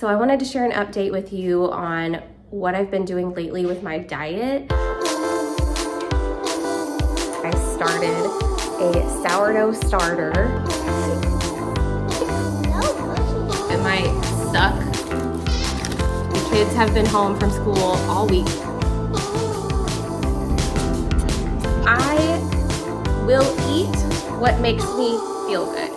So I wanted to share an update with you on what I've been doing lately with my diet. I started a sourdough starter. It might suck. The kids have been home from school all week. I will eat what makes me feel good.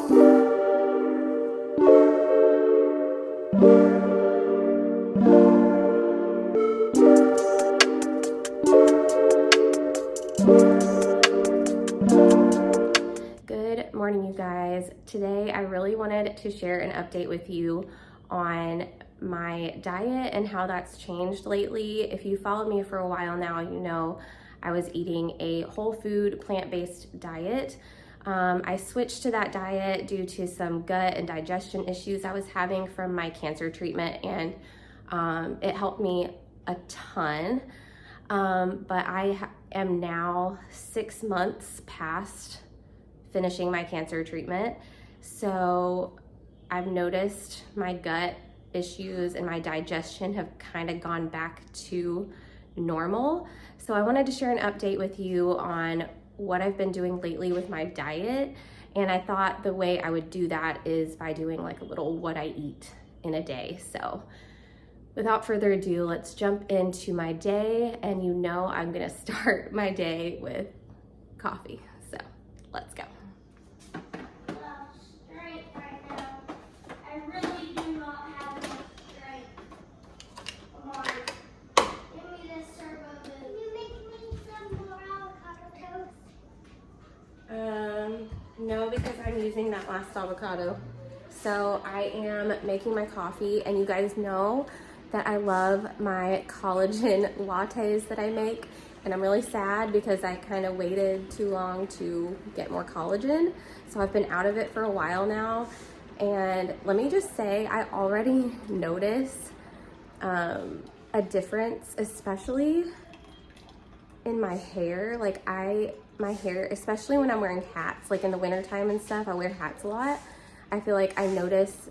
Good morning, you guys. Today I really wanted to share an update with you on my diet and how that's changed lately. If you followed me for a while now, you know I was eating a whole food plant-based diet. I switched to that diet due to some gut and digestion issues I was having from my cancer treatment, and it helped me a ton. But I am now 6 months past finishing my cancer treatment. So I've noticed my gut issues and my digestion have kind of gone back to normal. So I wanted to share an update with you on what I've been doing lately with my diet. And I thought the way I would do that is by doing like a little what I eat in a day. So without further ado, let's jump into my day. And you know I'm gonna start my day with coffee. So let's go. Strength right now. I really do not have enough strength. Come on. Give me this turbo boost. Can you make me some more avocado toast? No, because I'm using that last avocado. So I am making my coffee, and you guys know that I love my collagen lattes that I make, and I'm really sad because I kind of waited too long to get more collagen. So I've been out of it for a while now, and let me just say I already notice a difference, especially in my hair. Like my hair, especially when I'm wearing hats, like in the wintertime and stuff, I wear hats a lot. I feel like I notice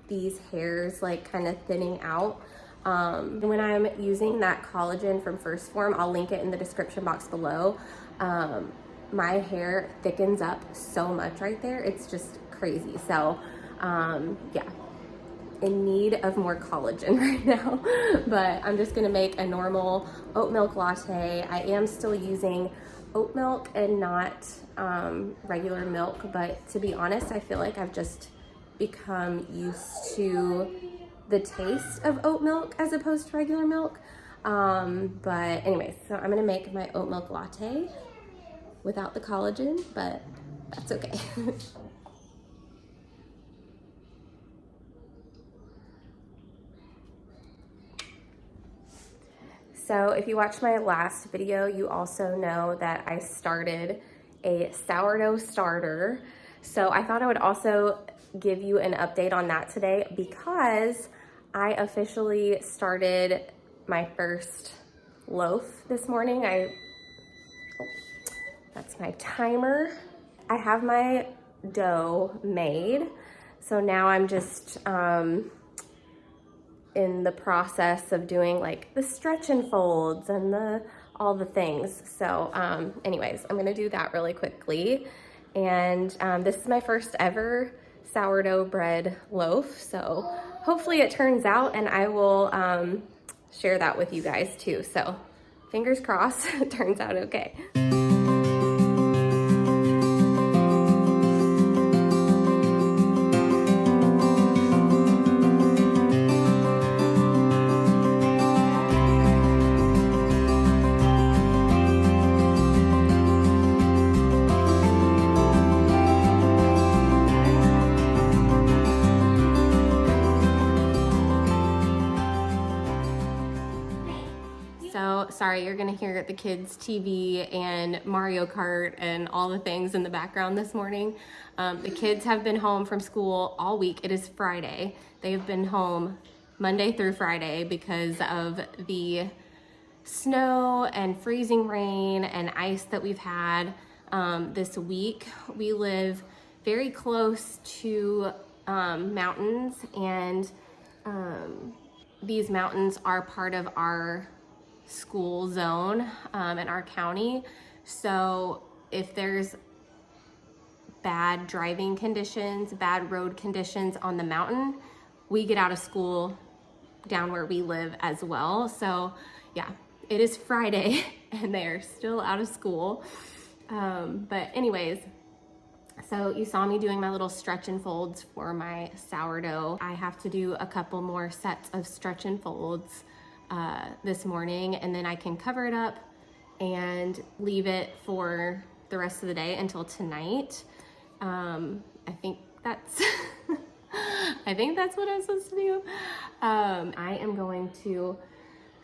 these hairs like kind of thinning out. When I'm using that collagen from First Form, I'll link it in the description box below. My hair thickens up so much right there. It's just crazy. So yeah, in need of more collagen right now. But I'm just gonna make a normal oat milk latte. I am still using oat milk and not regular milk, but to be honest, I feel like I've just become used to the taste of oat milk as opposed to regular milk. But anyways, so I'm gonna make my oat milk latte without the collagen, but that's okay. So if you watched my last video, you also know that I started a sourdough starter. So I thought I would also give you an update on that today because I officially started my first loaf this morning. That's my timer. I have my dough made. So now I'm just in the process of doing like the stretch and folds and all the things. So anyways, I'm gonna do that really quickly. And this is my first ever sourdough bread loaf. So hopefully it turns out, and I will share that with you guys too. So fingers crossed it turns out okay. So sorry, you're gonna hear the kids' TV and Mario Kart and all the things in the background this morning. The kids have been home from school all week. It is Friday. They've been home Monday through Friday because of the snow and freezing rain and ice that we've had this week. We live very close to mountains, and these mountains are part of our school zone in our county. So if there's bad driving conditions, bad road conditions on the mountain, we get out of school down where we live as well. So yeah, it is Friday and they're still out of school. But anyways, so you saw me doing my little stretch and folds for my sourdough. I have to do a couple more sets of stretch and folds this morning, and then I can cover it up and leave it for the rest of the day until tonight. I think that's I think that's what I'm supposed to do. I am going to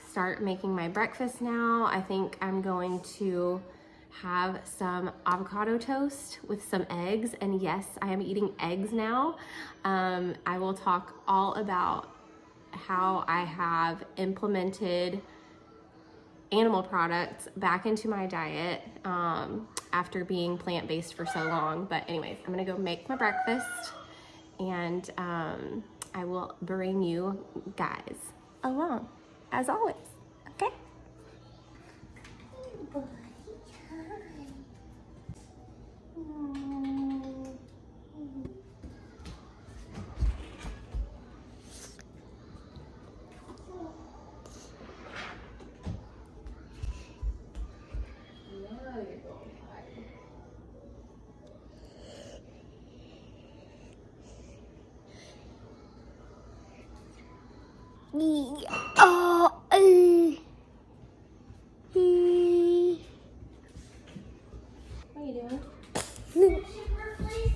start making my breakfast now. I think I'm going to have some avocado toast with some eggs, and yes, I am eating eggs now. I will talk all about how I have implemented animal products back into my diet after being plant-based for so long. But anyways, I'm gonna go make my breakfast, and I will bring you guys along as always, okay?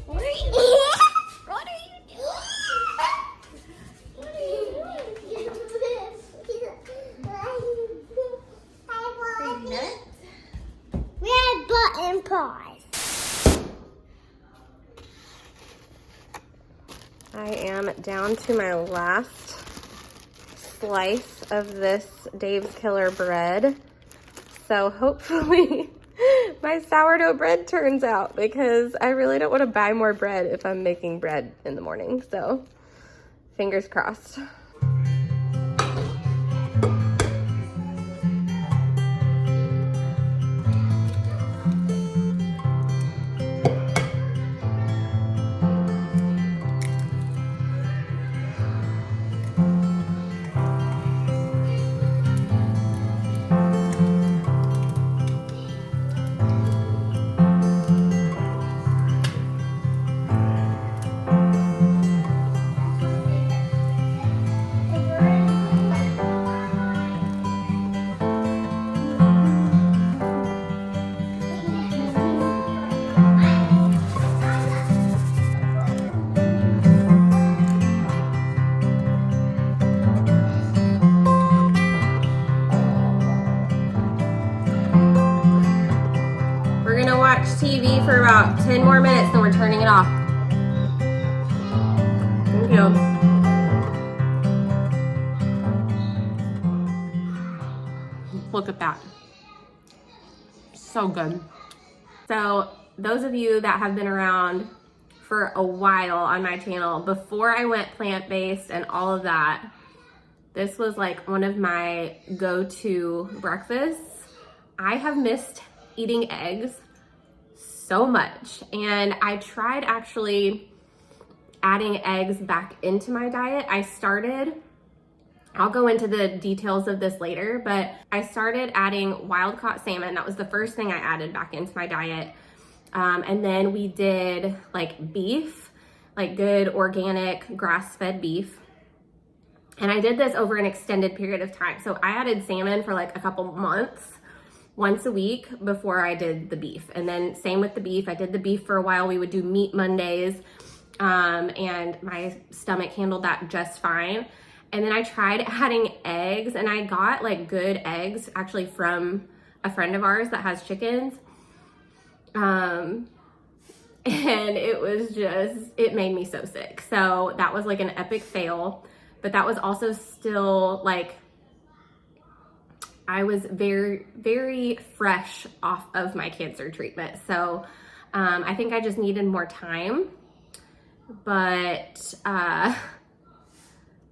What are you doing? What are you doing? Red button pause. I am down to my last slice of this Dave's Killer bread. So hopefully my sourdough bread turns out, because I really don't want to buy more bread if I'm making bread in the morning. So fingers crossed. We're gonna watch TV for about 10 more minutes, then we're turning it off. Thank you. Look at that. So good. So those of you that have been around for a while on my channel, before I went plant-based and all of that, this was like one of my go-to breakfasts. I have missed eating eggs so much, and I tried actually adding eggs back into my diet. I'll go into the details of this later, but I started adding wild-caught salmon. That was the first thing I added back into my diet. And then we did like beef, like good organic grass-fed beef. And I did this over an extended period of time. So I added salmon for like a couple months, once a week before I did the beef. And then same with the beef. I did the beef for a while. We would do meat Mondays, and my stomach handled that just fine. And then I tried adding eggs, and I got like good eggs actually from a friend of ours that has chickens. And it was just, it made me so sick. So that was like an epic fail, but that was also still like, I was very, very fresh off of my cancer treatment. So I think I just needed more time, but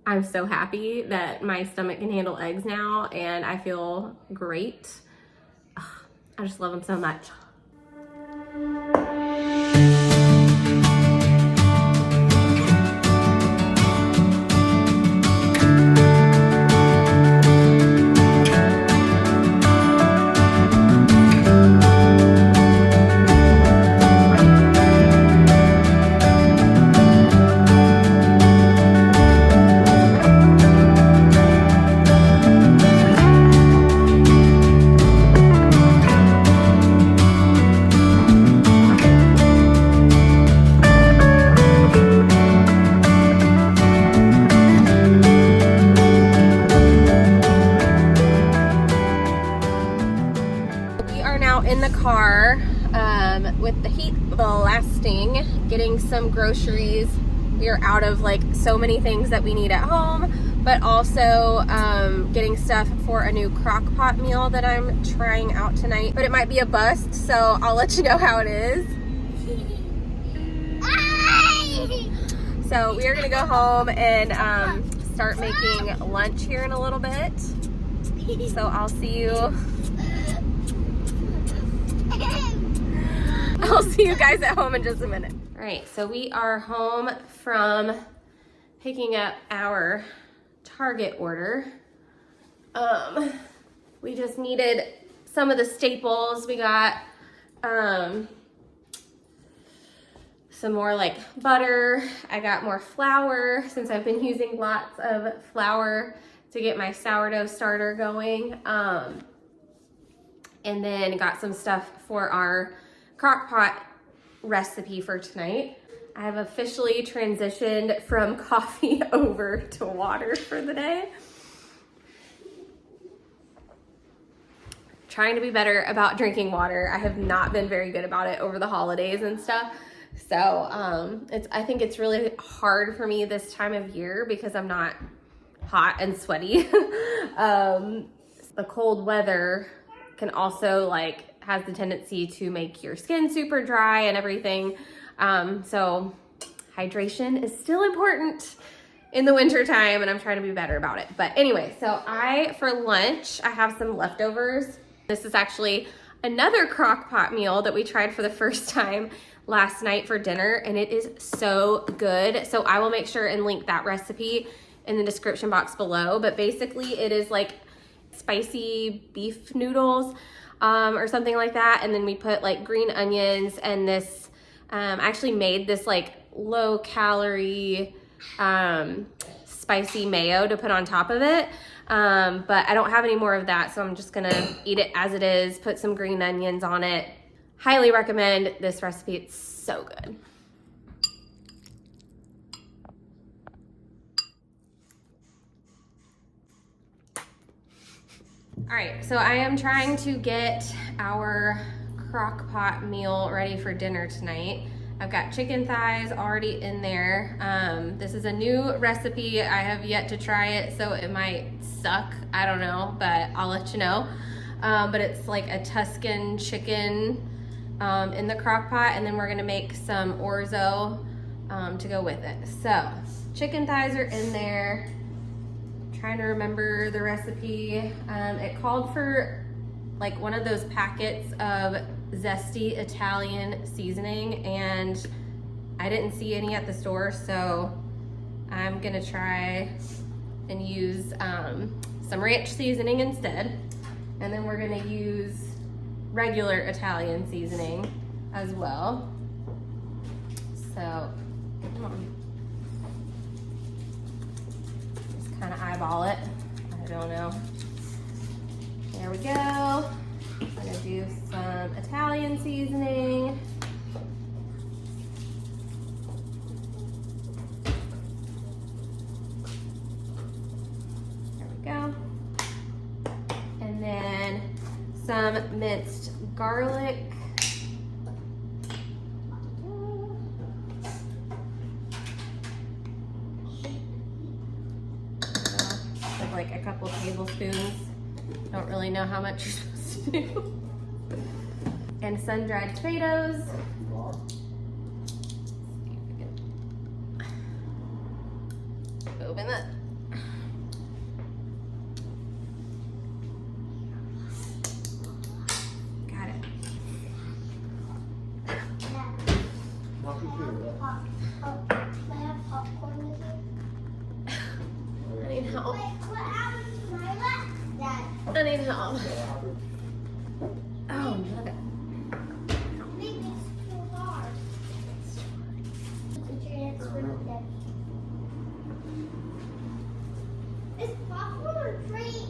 I'm so happy that my stomach can handle eggs now and I feel great. Ugh, I just love them so much. In the car with the heat blasting, getting some groceries. We are out of like so many things that we need at home, but also getting stuff for a new crock pot meal that I'm trying out tonight. But it might be a bust, so I'll let you know how it is. So we are gonna go home and start making lunch here in a little bit. So I'll see you. I'll see you guys at home in just a minute. All right, so we are home from picking up our Target order. We just needed some of the staples. We got some more like butter. I got more flour since I've been using lots of flour to get my sourdough starter going. And then got some stuff for our crock pot recipe for tonight. I have officially transitioned from coffee over to water for the day. Trying to be better about drinking water. I have not been very good about it over the holidays and stuff. So I think it's really hard for me this time of year because I'm not hot and sweaty. The cold weather can also like has the tendency to make your skin super dry and everything. So hydration is still important in the winter time and I'm trying to be better about it. But anyway, so for lunch, I have some leftovers. This is actually another crock pot meal that we tried for the first time last night for dinner and it is so good. So I will make sure and link that recipe in the description box below. But basically it is like spicy beef noodles or something like that. And then we put like green onions and this, I actually made this like low calorie spicy mayo to put on top of it. But I don't have any more of that. So I'm just gonna eat it as it is, put some green onions on it. Highly recommend this recipe. It's so good. All right, so I am trying to get our crock pot meal ready for dinner tonight. I've got chicken thighs already in there. This is a new recipe. I have yet to try it, so it might suck. I don't know, but I'll let you know. But it's like a Tuscan chicken in the crock pot, and then we're gonna make some orzo to go with it. So chicken thighs are in there. Trying to remember the recipe. It called for like one of those packets of zesty Italian seasoning and I didn't see any at the store, so I'm gonna try and use some ranch seasoning instead. And then we're gonna use regular Italian seasoning as well. So, come on. Kind of eyeball it. I don't know. There we go. I'm gonna do some Italian seasoning. There we go. And then some minced garlic. Like a couple tablespoons. Don't really know how much you're supposed to do. And sun-dried tomatoes. Open that need help. Wait, what happened to my left? Dad. I need help. Oh, no. Maybe it's too hard. Is popcorn or treat?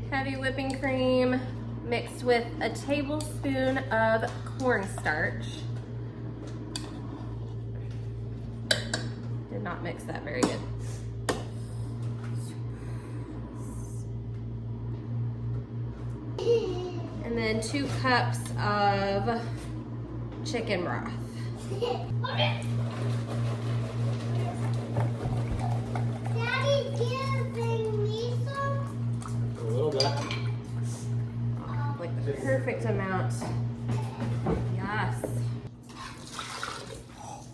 Heavy whipping cream mixed with a tablespoon of cornstarch. Did not mix that very good. And then 2 cups of chicken broth. Daddy's giving me some. A little bit. Like the perfect amount. Yes.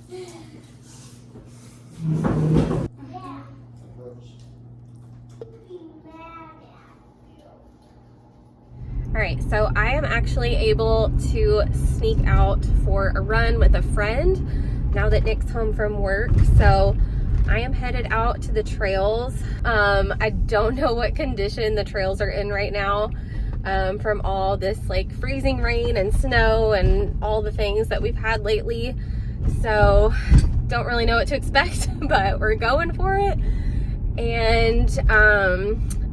Yeah. All right, so I am actually able to sneak out for a run with a friend now that Nick's home from work. So I am headed out to the trails. I don't know what condition the trails are in right now from all this like freezing rain and snow and all the things that we've had lately. So don't really know what to expect, but we're going for it. And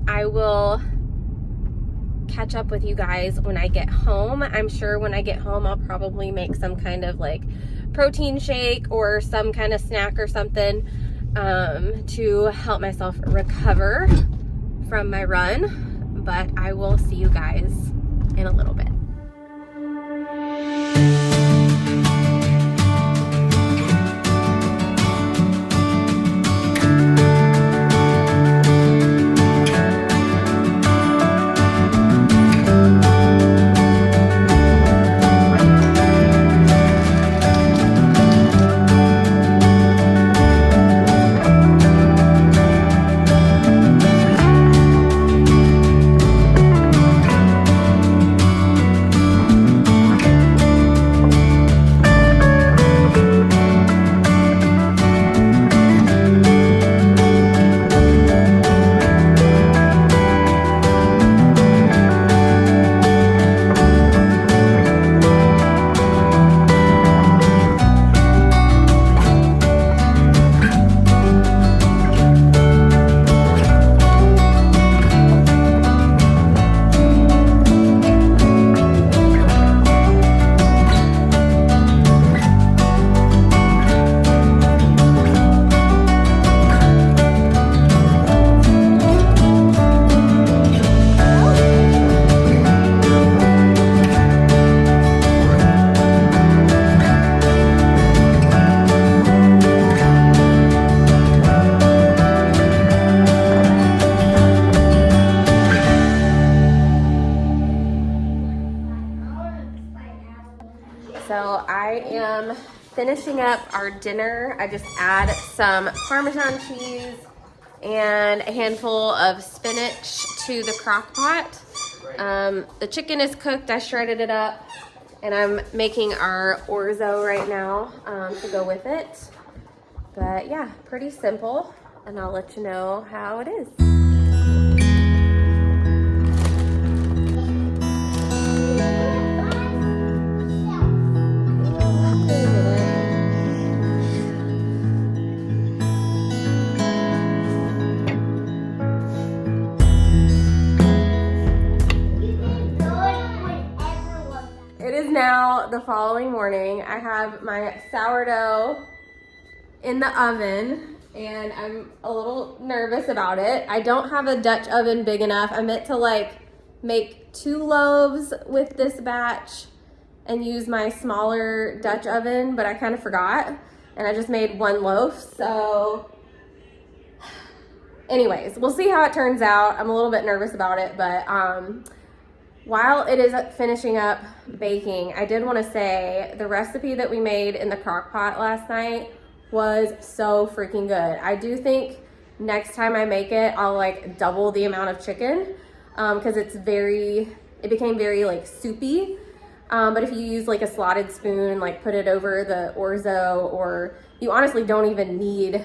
I will catch up with you guys when I get home. I'm sure when I get home I'll probably make some kind of like protein shake or some kind of snack or something to help myself recover from my run, but I will see you guys in a little bit. So I am finishing up our dinner. I just add some Parmesan cheese and a handful of spinach to the crock pot. The chicken is cooked, I shredded it up, and I'm making our orzo right now to go with it. But yeah, pretty simple, and I'll let you know how it is. Now the following morning, I have my sourdough in the oven and I'm a little nervous about it. I don't have a Dutch oven big enough. I meant to like make 2 loaves with this batch and use my smaller Dutch oven, but I kind of forgot and I just made 1 loaf. So anyways, we'll see how it turns out. I'm a little bit nervous about it, but while it is finishing up baking, I did want to say the recipe that we made in the crock pot last night was so freaking good. I do think next time I make it, I'll like double the amount of chicken. because it became very like soupy. But if you use like a slotted spoon, like put it over the orzo, or you honestly don't even need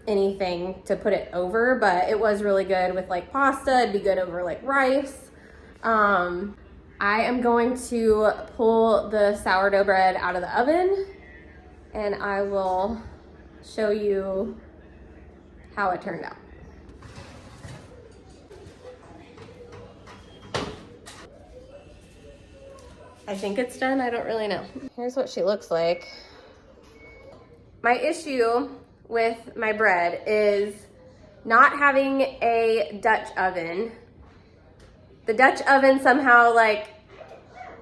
anything to put it over, but it was really good with like pasta. It'd be good over like rice. I am going to pull the sourdough bread out of the oven and I will show you how it turned out. I think it's done, I don't really know. Here's what she looks like. My issue with my bread is not having a Dutch oven. The Dutch oven somehow like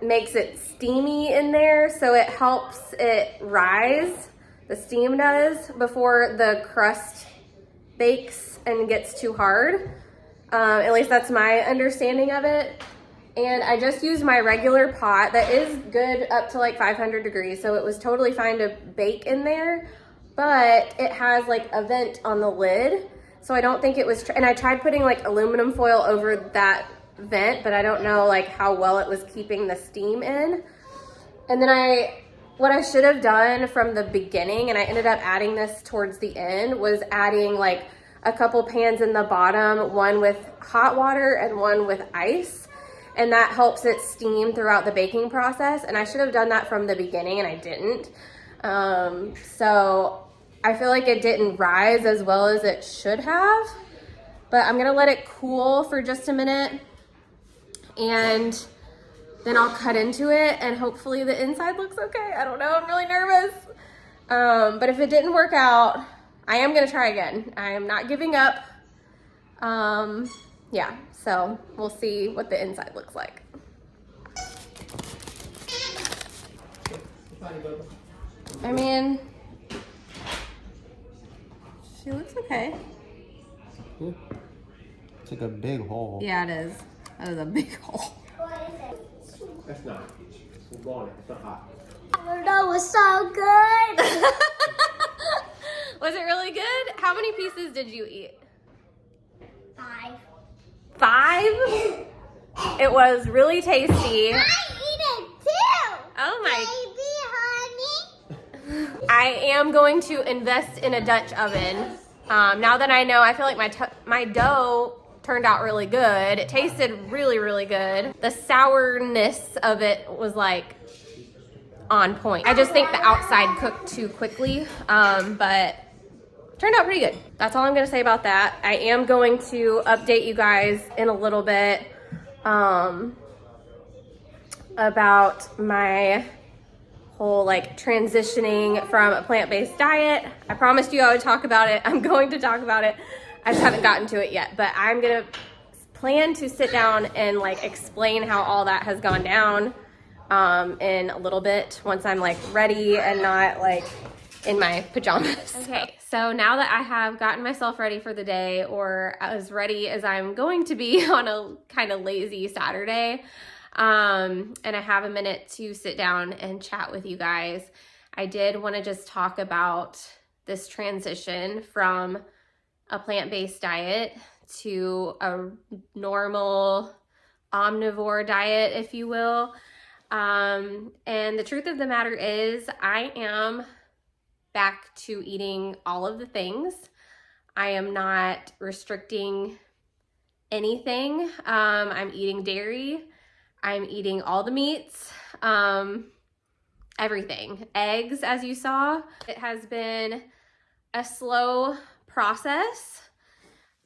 makes it steamy in there, so it helps it rise, the steam does, before the crust bakes and gets too hard. At least that's my understanding of it. And I just used my regular pot that is good up to like 500 degrees, so it was totally fine to bake in there, but it has like a vent on the lid, so I don't think it was, and I tried putting like aluminum foil over that vent, but I don't know like how well it was keeping the steam in. And then what I should have done from the beginning, and I ended up adding this towards the end, was adding like a couple pans in the bottom, one with hot water and one with ice, and that helps it steam throughout the baking process. And I should have done that from the beginning and I didn't. So I feel like it didn't rise as well as it should have, but I'm gonna let it cool for just a minute and then I'll cut into it and hopefully the inside looks okay. I don't know, I'm really nervous. But if it didn't work out, I am gonna try again. I am not giving up. Yeah, so we'll see what the inside looks like. I mean, she looks okay. It's like a big hole. Yeah, it is. That is a big hole. That's not. It's not hot. That was so good. Was it really good? How many pieces did you eat? 5. 5? It was really tasty. I eat it too. Oh my. Baby, honey. I am going to invest in a Dutch oven. Now that I know, I feel like my dough turned out really good. It tasted really, really good. The sourness of it was like on point. I just think the outside cooked too quickly, but turned out pretty good. That's all I'm gonna say about that. I am going to update you guys in a little bit about my whole like transitioning from a plant-based diet. I promised you I would talk about it. I'm going to talk about it. I just haven't gotten to it yet, but I'm gonna plan to sit down and like explain how all that has gone down in a little bit once I'm like ready and not like in my pajamas. Okay, so now that I have gotten myself ready for the day, or as ready as I'm going to be on a kind of lazy Saturday, and I have a minute to sit down and chat with you guys, I did want to just talk about this transition from a plant-based diet to a normal omnivore diet, if you will. And the truth of the matter is I am back to eating all of the things. I am not restricting anything. I'm eating dairy. I'm eating all the meats, everything. Eggs, as you saw. It has been a slow process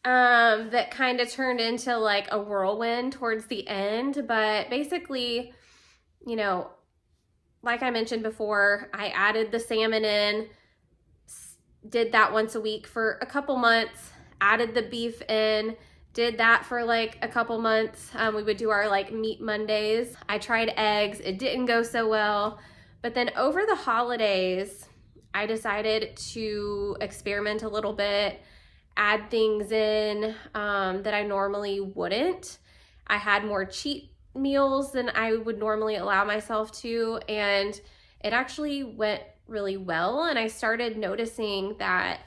that kind of turned into like a whirlwind towards the end. But basically, you know, like I mentioned before, I added the salmon in, did that once a week for a couple months, added the beef in, did that for like a couple months. We would do our like meat Mondays. I tried eggs, it didn't go so well. But then over the holidays, I decided to experiment a little bit, add things in that I normally wouldn't. I had more cheat meals than I would normally allow myself to, and it actually went really well. And I started noticing that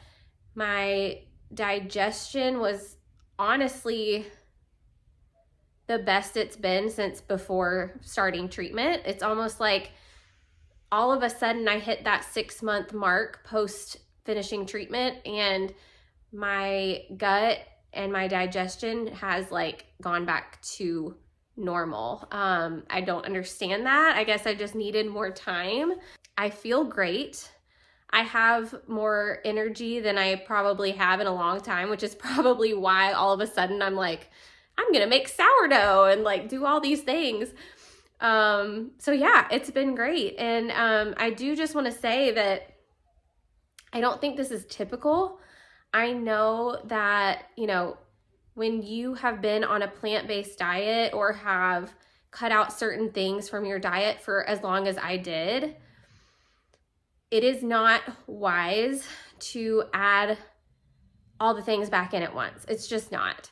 my digestion was honestly the best it's been since before starting treatment. It's almost like all of a sudden I hit that 6-month mark post finishing treatment, and my gut and my digestion has like gone back to normal. I don't understand that. I guess I just needed more time. I feel great. I have more energy than I probably have in a long time, which is probably why all of a sudden I'm like, I'm gonna make sourdough and like do all these things. So yeah, it's been great. And I do just want to say that I don't think this is typical. I know that, you know, when you have been on a plant-based diet or have cut out certain things from your diet for as long as I did, it is not wise to add all the things back in at once. It's just not.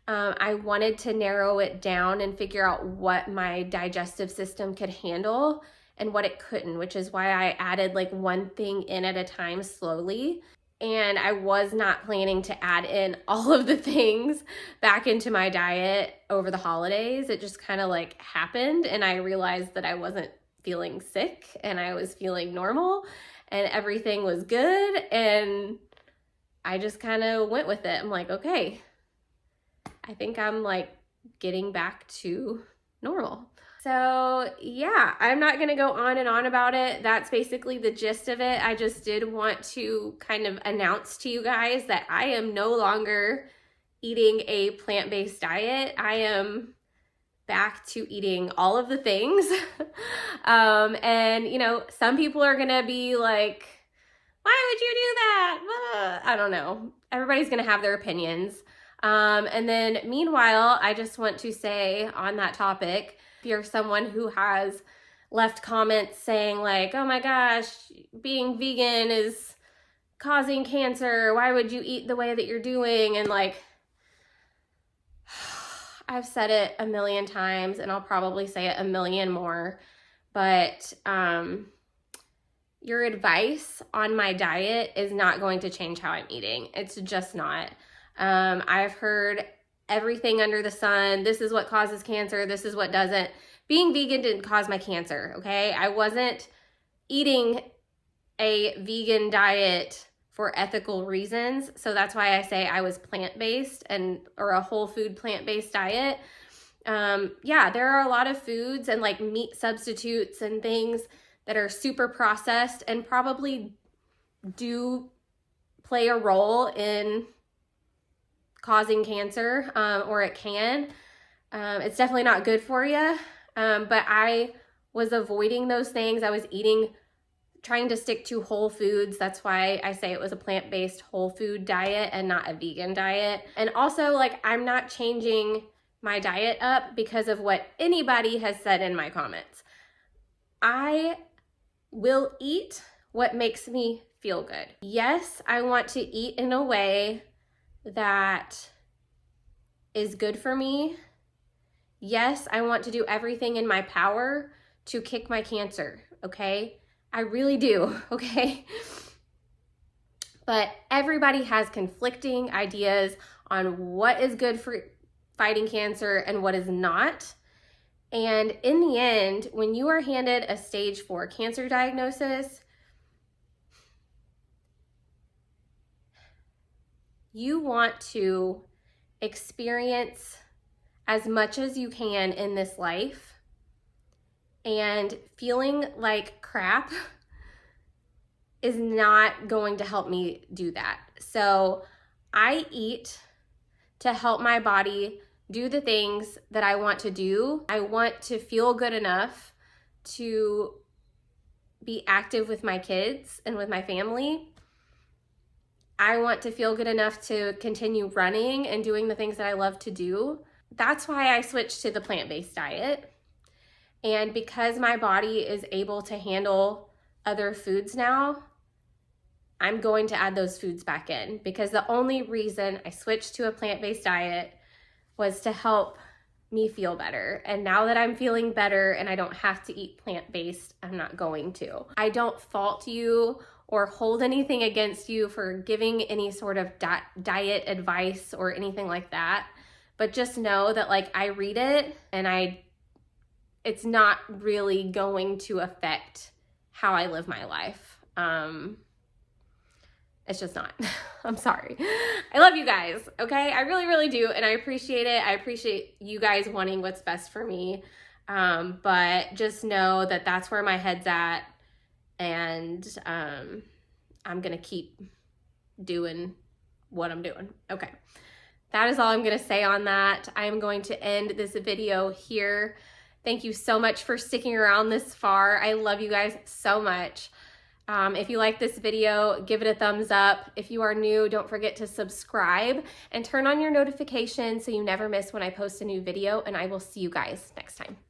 I wanted to narrow it down and figure out what my digestive system could handle and what it couldn't, which is why I added like one thing in at a time slowly. And I was not planning to add in all of the things back into my diet over the holidays. It just kind of like happened, and I realized that I wasn't feeling sick and I was feeling normal and everything was good, and I just kind of went with it. I'm like, okay, I think I'm like getting back to normal. So yeah, I'm not gonna go on and on about it. That's basically the gist of it. I just did want to kind of announce to you guys that I am no longer eating a plant-based diet. I am back to eating all of the things. And you know, some people are gonna be like, why would you do that? I don't know. Everybody's gonna have their opinions. And then meanwhile, I just want to say on that topic, if you're someone who has left comments saying like, oh my gosh, being vegan is causing cancer, why would you eat the way that you're doing? And like, I've said it a million times and I'll probably say it a million more, but your advice on my diet is not going to change how I'm eating. It's just not. I've heard everything under the sun. This is what causes cancer. This is what doesn't. Being vegan didn't cause my cancer, okay? I wasn't eating a vegan diet for ethical reasons. So that's why I say I was plant-based or a whole food plant-based diet. Yeah, there are a lot of foods and like meat substitutes and things that are super processed and probably do play a role in causing cancer, or it can. It's definitely not good for you. But I was avoiding those things. I was trying to stick to whole foods. That's why I say it was a plant-based whole food diet and not a vegan diet. And also, like, I'm not changing my diet up because of what anybody has said in my comments. I will eat what makes me feel good. Yes, I want to eat in a way that is good for me. Yes, I want to do everything in my power to kick my cancer, okay? I really do, okay? But everybody has conflicting ideas on what is good for fighting cancer and what is not. And in the end, when you are handed a stage 4 cancer diagnosis, you want to experience as much as you can in this life, and feeling like crap is not going to help me do that. So I eat to help my body do the things that I want to do. I want to feel good enough to be active with my kids and with my family. I want to feel good enough to continue running and doing the things that I love to do. That's why I switched to the plant-based diet. And because my body is able to handle other foods now, I'm going to add those foods back in, because the only reason I switched to a plant-based diet was to help me feel better. And now that I'm feeling better and I don't have to eat plant-based, I'm not going to. I don't fault you or hold anything against you for giving any sort of diet advice or anything like that. but just know that like I read it and it's not really going to affect how I live my life. It's just not. I'm sorry. I love you guys, okay? I really, really do, and I appreciate it. I appreciate you guys wanting what's best for me, but just know that that's where my head's at, and I'm gonna keep doing what I'm doing. Okay, that is all I'm gonna say on that. I'm going to end this video here. Thank you so much for sticking around this far. I love you guys so much. If you like this video, give it a thumbs up. If you are new, don't forget to subscribe and turn on your notifications so you never miss when I post a new video, and I will see you guys next time.